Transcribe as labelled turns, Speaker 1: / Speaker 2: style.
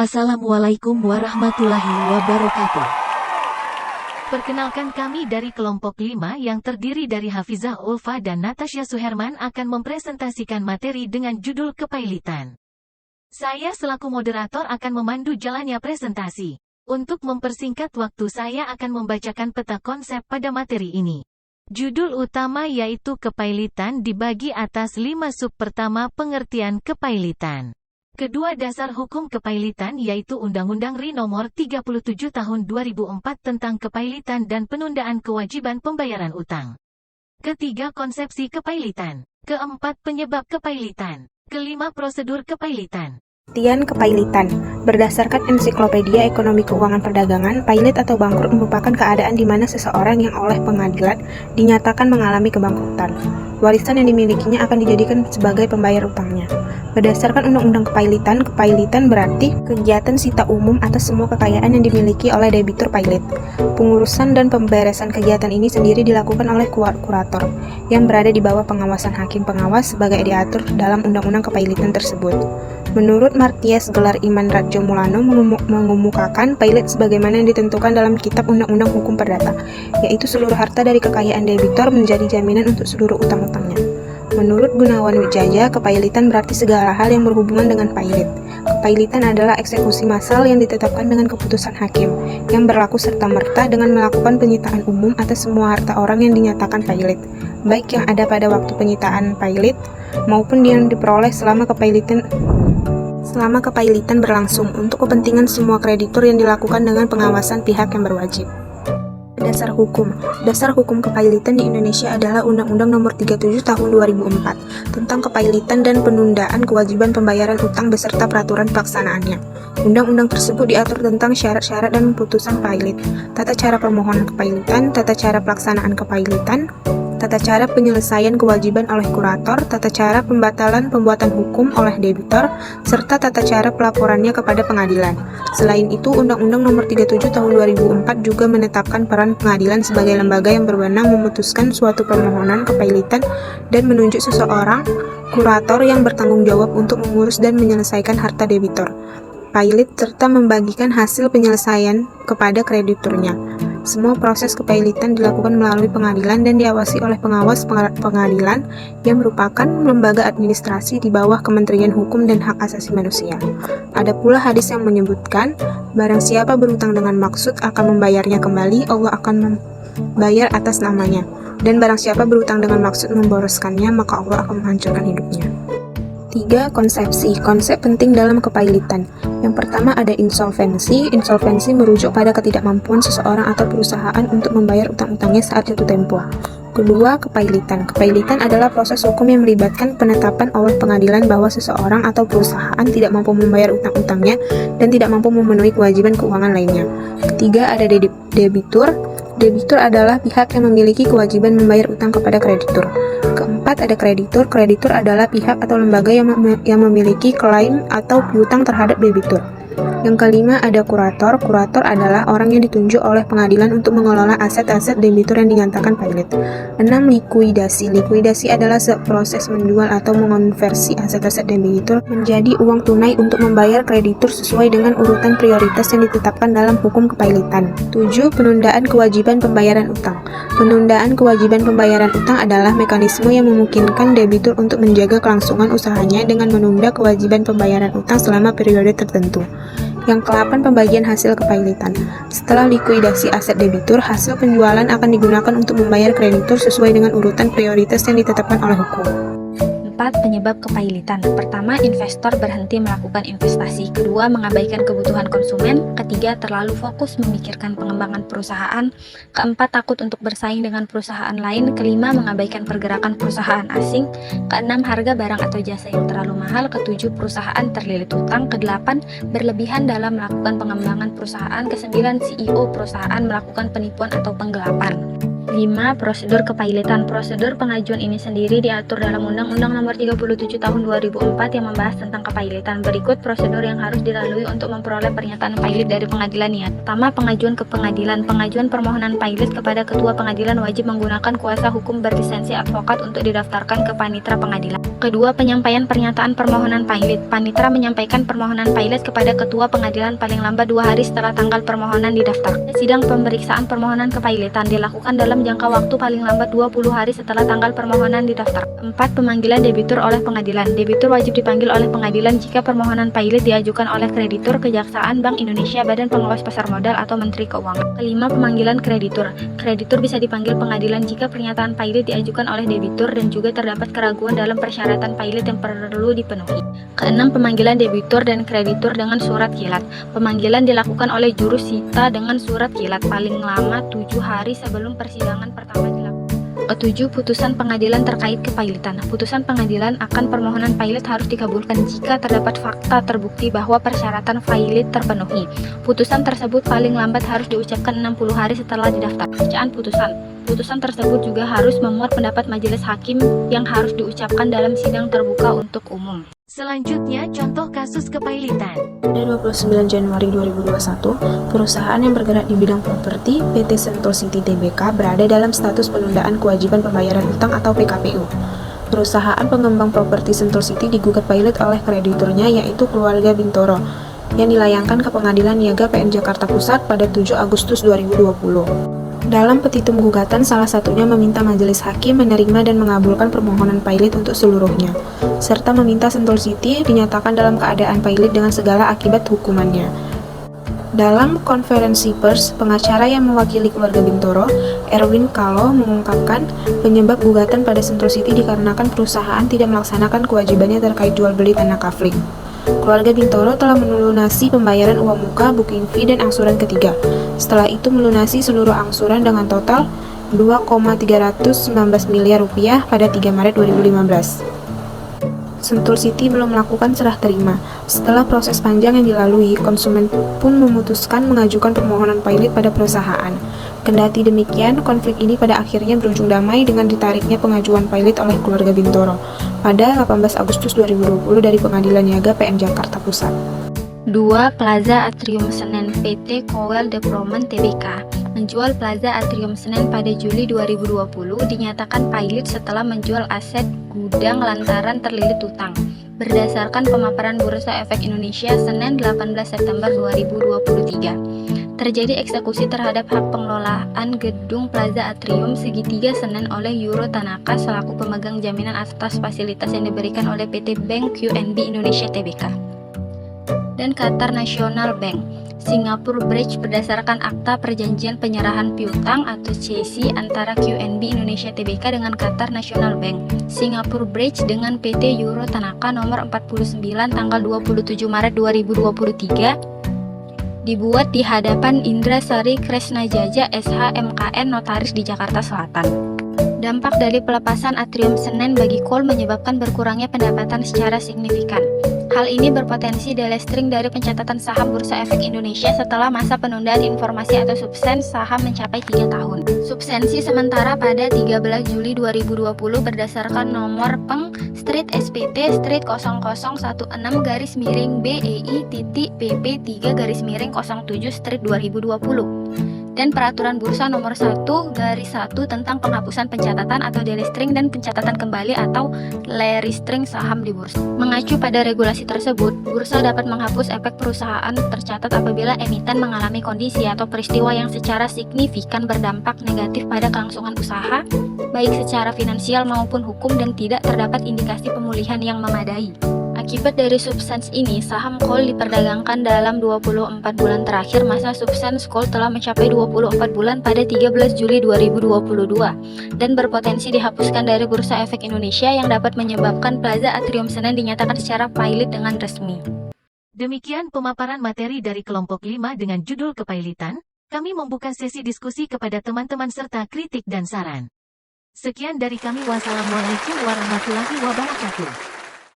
Speaker 1: Assalamualaikum warahmatullahi wabarakatuh. Perkenalkan, kami dari kelompok 5 yang terdiri dari Hafizah Ulfa dan Natasha Suherman akan mempresentasikan materi dengan judul kepailitan. Saya selaku moderator akan memandu jalannya presentasi. Untuk mempersingkat waktu, saya akan membacakan peta konsep pada materi ini. Judul utama yaitu kepailitan dibagi atas 5 sub. Pertama, pengertian kepailitan. Kedua, dasar hukum kepailitan yaitu Undang-Undang RI Nomor 37 Tahun 2004 tentang kepailitan dan penundaan kewajiban pembayaran utang. Ketiga, konsepsi kepailitan. Keempat, penyebab kepailitan. Kelima, prosedur kepailitan.
Speaker 2: Pengertian kepailitan. Berdasarkan Ensiklopedia Ekonomi Keuangan Perdagangan, pailit atau bangkrut merupakan keadaan di mana seseorang yang oleh pengadilan dinyatakan mengalami kebangkrutan. Warisan yang dimilikinya akan dijadikan sebagai pembayar utangnya. Berdasarkan Undang-Undang Kepailitan, kepailitan berarti kegiatan sita umum atas semua kekayaan yang dimiliki oleh debitur pailit. Pengurusan dan pemberesan kegiatan ini sendiri dilakukan oleh kurator, yang berada di bawah pengawasan hakim pengawas sebagai diatur dalam Undang-Undang Kepailitan tersebut. Menurut Martias Gelar Iman Radjo Mulano mengemukakan pailit sebagaimana yang ditentukan dalam Kitab Undang-Undang Hukum Perdata, yaitu seluruh harta dari kekayaan debitor menjadi jaminan untuk seluruh utang-utangnya. Menurut Gunawan Wijaya, kepailitan berarti segala hal yang berhubungan dengan pailit. Kepailitan adalah eksekusi massal yang ditetapkan dengan keputusan hakim, yang berlaku serta-merta dengan melakukan penyitaan umum atas semua harta orang yang dinyatakan pailit, baik yang ada pada waktu penyitaan pailit, maupun yang diperoleh selama kepailitan berlangsung untuk kepentingan semua kreditur yang dilakukan dengan pengawasan pihak yang berwajib. Dasar hukum. Dasar hukum kepailitan di Indonesia adalah Undang-Undang Nomor 37 Tahun 2004 tentang kepailitan dan penundaan kewajiban pembayaran utang beserta peraturan pelaksanaannya. Undang-undang tersebut diatur tentang syarat-syarat dan putusan pailit, tata cara permohonan kepailitan, tata cara pelaksanaan kepailitan, tata cara penyelesaian kewajiban oleh kurator, tata cara pembatalan pembuatan hukum oleh debitor, serta tata cara pelaporannya kepada pengadilan. Selain itu, Undang-Undang Nomor 37 Tahun 2004 juga menetapkan peran pengadilan sebagai lembaga yang berwenang memutuskan suatu permohonan kepailitan dan menunjuk seseorang kurator yang bertanggung jawab untuk mengurus dan menyelesaikan harta debitor pailit serta membagikan hasil penyelesaian kepada krediturnya. Semua proses kepailitan dilakukan melalui pengadilan dan diawasi oleh pengawas pengadilan yang merupakan lembaga administrasi di bawah Kementerian Hukum dan Hak Asasi Manusia. Ada pula hadis yang menyebutkan, barang siapa berutang dengan maksud akan membayarnya kembali, Allah akan membayar atas namanya. Dan barang siapa berutang dengan maksud memboroskannya, maka Allah akan menghancurkan hidupnya. 3. Konsepsi. Konsep penting dalam kepailitan. Yang pertama ada insolvensi. Insolvensi merujuk pada ketidakmampuan seseorang atau perusahaan untuk membayar utang-utangnya saat jatuh tempo. Kedua, kepailitan. Kepailitan adalah proses hukum yang melibatkan penetapan oleh pengadilan bahwa seseorang atau perusahaan tidak mampu membayar utang-utangnya dan tidak mampu memenuhi kewajiban keuangan lainnya. Ketiga, ada debitur. Debitur adalah pihak yang memiliki kewajiban membayar utang kepada kreditur. Keempat, ada kreditur. Kreditur adalah pihak atau lembaga yang memiliki klaim atau piutang terhadap debitur. Yang kelima, ada kurator. Kurator adalah orang yang ditunjuk oleh pengadilan untuk mengelola aset-aset debitur yang dinyatakan pailit. 6. Likuidasi. Likuidasi adalah proses menjual atau mengonversi aset-aset debitur menjadi uang tunai untuk membayar kreditur sesuai dengan urutan prioritas yang ditetapkan dalam hukum kepailitan. 7. Penundaan kewajiban pembayaran utang. Penundaan kewajiban pembayaran utang adalah mekanisme yang memungkinkan debitur untuk menjaga kelangsungan usahanya dengan menunda kewajiban pembayaran utang selama periode tertentu. Yang ke-8, pembagian hasil kepailitan. Setelah likuidasi aset debitur, hasil penjualan akan digunakan untuk membayar kreditur sesuai dengan urutan prioritas yang ditetapkan oleh hukum.
Speaker 3: 4. Penyebab kepailitan. Pertama, investor berhenti melakukan investasi. Kedua, mengabaikan kebutuhan konsumen. Ketiga, terlalu fokus memikirkan pengembangan perusahaan. Keempat, takut untuk bersaing dengan perusahaan lain. Kelima, mengabaikan pergerakan perusahaan asing. Keenam, harga barang atau jasa yang terlalu mahal. Ketujuh, perusahaan terlilit hutang. Kedelapan, berlebihan dalam melakukan pengembangan perusahaan. Kesembilan, CEO perusahaan melakukan penipuan atau penggelapan. 5. Prosedur kepailitan. Prosedur pengajuan ini sendiri diatur dalam Undang-Undang Nomor 37 Tahun 2004 yang membahas tentang kepailitan. Berikut prosedur yang harus dilalui untuk memperoleh pernyataan pailit dari pengadilan niat. Pertama, pengajuan ke pengadilan. Pengajuan permohonan pailit kepada ketua pengadilan wajib menggunakan kuasa hukum berlisensi advokat untuk didaftarkan ke panitera pengadilan. Kedua, penyampaian pernyataan permohonan pailit. Panitera menyampaikan permohonan pailit kepada ketua pengadilan paling lambat 2 hari setelah tanggal permohonan didaftar. Sidang pemeriksaan permohonan kepailitan dilakukan dalam jangka waktu paling lambat 20 hari setelah tanggal permohonan didaftar. 4. Pemanggilan debitur oleh pengadilan. Debitur wajib dipanggil oleh pengadilan jika permohonan pailit diajukan oleh kreditur, Kejaksaan, Bank Indonesia, Badan Pengawas Pasar Modal, atau Menteri Keuangan. Kelima, pemanggilan kreditur. Kreditur bisa dipanggil pengadilan jika pernyataan pailit diajukan oleh debitur dan juga terdapat keraguan dalam persyaratan pailit yang perlu dipenuhi. Keenam, pemanggilan debitur dan kreditur dengan surat kilat. Pemanggilan dilakukan oleh juru sita dengan surat kilat paling lama 7 hari sebelum persidangan pertama dilakukan. Ketujuh, putusan pengadilan terkait kepailitan. Putusan pengadilan akan permohonan pailit harus dikabulkan jika terdapat fakta terbukti bahwa persyaratan pailit terpenuhi. Putusan tersebut paling lambat harus diucapkan 60 hari setelah didaftar. Bacaan putusan. Putusan tersebut juga harus memuat pendapat majelis hakim yang harus diucapkan dalam sidang terbuka untuk umum.
Speaker 1: Selanjutnya, contoh kasus kepailitan.
Speaker 2: Pada 29 Januari 2021, perusahaan yang bergerak di bidang properti PT Sentul City Tbk berada dalam status penundaan kewajiban pembayaran utang atau PKPU. Perusahaan pengembang properti Sentul City digugat pailit oleh krediturnya yaitu keluarga Bintoro yang dilayangkan ke Pengadilan Niaga PN Jakarta Pusat pada 7 Agustus 2020. Dalam petitum gugatan, salah satunya meminta majelis hakim menerima dan mengabulkan permohonan pailit untuk seluruhnya, serta meminta Sentul City dinyatakan dalam keadaan pailit dengan segala akibat hukumannya. Dalam konferensi pers, pengacara yang mewakili keluarga Bintoro, Erwin Kalo, mengungkapkan penyebab gugatan pada Sentul City dikarenakan perusahaan tidak melaksanakan kewajibannya terkait jual beli tanah kafling. Keluarga Bintoro telah melunasi pembayaran uang muka, booking fee, dan angsuran ketiga. Setelah itu melunasi seluruh angsuran dengan total 2,319 miliar rupiah pada 3 Maret 2015. Sentul City belum melakukan serah terima. Setelah proses panjang yang dilalui, konsumen pun memutuskan mengajukan permohonan pailit pada perusahaan. Kendati demikian, konflik ini pada akhirnya berujung damai dengan ditariknya pengajuan pailit oleh keluarga Bintoro pada 18 Agustus 2020 dari Pengadilan Niaga PN Jakarta Pusat.
Speaker 3: 2. Plaza Atrium Senen. PT Kowel Development Tbk menjual Plaza Atrium Senen pada Juli 2020 dinyatakan pailit setelah menjual aset gudang lantaran terlilit utang. Berdasarkan pemaparan Bursa Efek Indonesia Senin 18 September 2023, terjadi eksekusi terhadap hak pengelolaan gedung Plaza Atrium Segitiga Senen oleh Euro Tanaka selaku pemegang jaminan atas fasilitas yang diberikan oleh PT Bank QNB Indonesia Tbk dan Qatar National Bank. Singapore Bridge berdasarkan Akta Perjanjian Penyerahan Piutang atau CC antara QNB Indonesia Tbk dengan Qatar National Bank. Singapore Bridge dengan PT Euro Tanaka nomor 49 tanggal 27 Maret 2023 dibuat di hadapan Indra Sari Kresnajaja SH MKN Notaris di Jakarta Selatan. Dampak dari pelepasan Atrium Senen bagi KOL menyebabkan berkurangnya pendapatan secara signifikan. Hal ini berpotensi delestring dari pencatatan saham Bursa Efek Indonesia setelah masa penundaan informasi atau subsens saham mencapai 3 tahun. Subsensi sementara pada 13 Juli 2020 berdasarkan nomor Peng Street SPT Street 0001.BEI.PP3-07 Street 2020 dan Peraturan Bursa Nomor 1/1 tentang penghapusan pencatatan atau delistring dan pencatatan kembali atau leristring saham di bursa. Mengacu pada regulasi tersebut, bursa dapat menghapus efek perusahaan tercatat apabila emiten mengalami kondisi atau peristiwa yang secara signifikan berdampak negatif pada kelangsungan usaha, baik secara finansial maupun hukum dan tidak terdapat indikasi pemulihan yang memadai. Akibat dari subsens ini, saham KOL diperdagangkan dalam 24 bulan terakhir. Masa subsens KOL telah mencapai 24 bulan pada 13 Juli 2022 dan berpotensi dihapuskan dari Bursa Efek Indonesia yang dapat menyebabkan Plaza Atrium Senen dinyatakan secara pailit dengan resmi.
Speaker 1: Demikian pemaparan materi dari kelompok 5 dengan judul kepailitan. Kami membuka sesi diskusi kepada teman-teman serta kritik dan saran. Sekian dari kami. Wassalamualaikum warahmatullahi wabarakatuh.